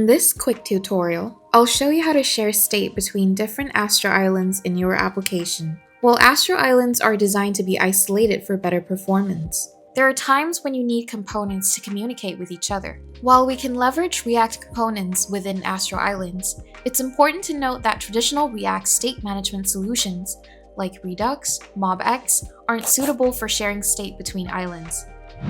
In this quick tutorial, I'll show you how to share state between different Astro islands in your application. While Astro islands are designed to be isolated for better performance, there are times when you need components to communicate with each other. While we can leverage React components within Astro islands, it's important to note that traditional React state management solutions like Redux, MobX aren't suitable for sharing state between islands.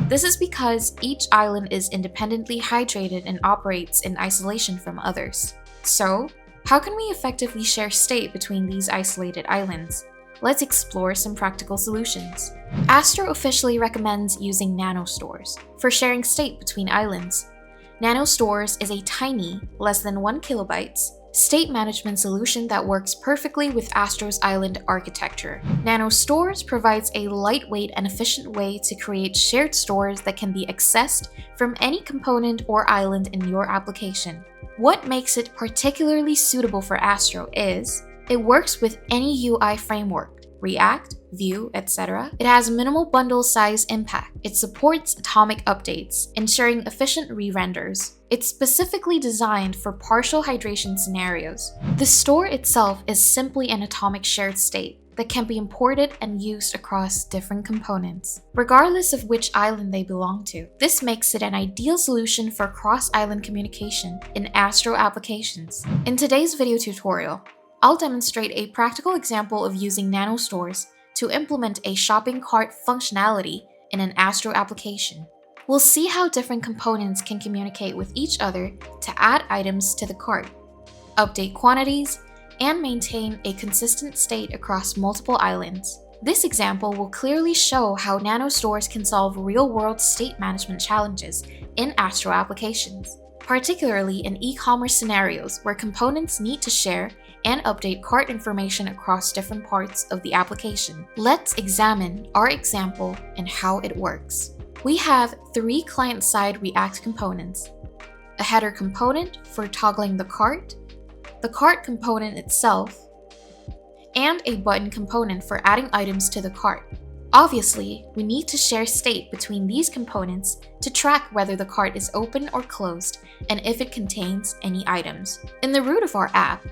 This is because each island is independently hydrated and operates in isolation from others. So, how can we effectively share state between these isolated islands? Let's explore some practical solutions. Astro officially recommends using Nanostores for sharing state between islands. Nanostores is a tiny, less than 1 kilobytes, state management solution that works perfectly with Astro's island architecture. Nanostores provides a lightweight and efficient way to create shared stores that can be accessed from any component or island in your application. What makes it particularly suitable for Astro is, it works with any UI framework, React, Vue, etc. It has minimal bundle size impact. It supports atomic updates, ensuring efficient re-renders. It's specifically designed for partial hydration scenarios. The store itself is simply an atomic shared state that can be imported and used across different components, regardless of which island they belong to. This makes it an ideal solution for cross-island communication in Astro applications. In today's video tutorial, I'll demonstrate a practical example of using Nanostores to implement a shopping cart functionality in an Astro application. We'll see how different components can communicate with each other to add items to the cart, update quantities, and maintain a consistent state across multiple islands. This example will clearly show how Nanostores can solve real-world state management challenges in Astro applications, particularly in e-commerce scenarios where components need to share and update cart information across different parts of the application. Let's examine our example and how it works. We have 3 client-side React components: a header component for toggling the cart component itself, and a button component for adding items to the cart. Obviously, we need to share state between these components to track whether the cart is open or closed and if it contains any items. In the root of our app,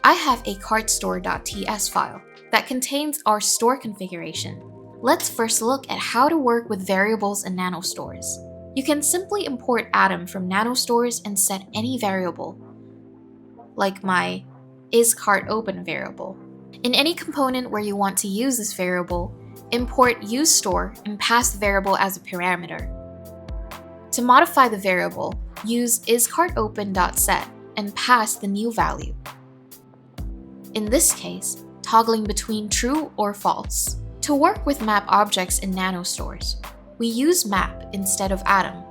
I have a cartstore.ts file that contains our store configuration. Let's first look at how to work with variables in Nanostores. You can simply import Atom from Nanostores and set any variable, like my isCartOpen variable. In any component where you want to use this variable, import useStore and pass the variable as a parameter. To modify the variable, use isCartOpen.set and pass the new value. In this case, toggling between true or false. To work with map objects in Nanostores, we use map instead of Atom.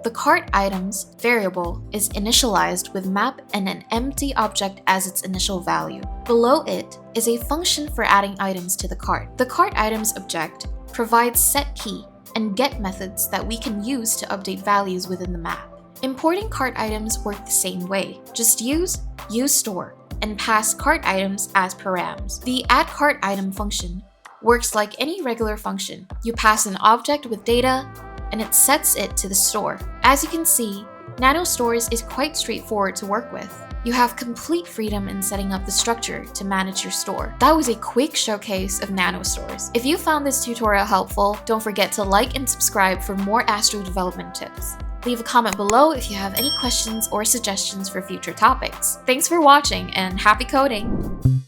The cart items variable is initialized with map and an empty object as its initial value. Below it is a function for adding items to the cart. The cart items object provides setKey and get methods that we can use to update values within the map. Importing cart items work the same way. Just use useStore and pass cart items as params. The addCartItem function works like any regular function. You pass an object with data, and it sets it to the store. As you can see, Nanostores is quite straightforward to work with. You have complete freedom in setting up the structure to manage your store. That was a quick showcase of Nanostores. If you found this tutorial helpful, don't forget to like and subscribe for more Astro development tips. Leave a comment below if you have any questions or suggestions for future topics. Thanks for watching and happy coding!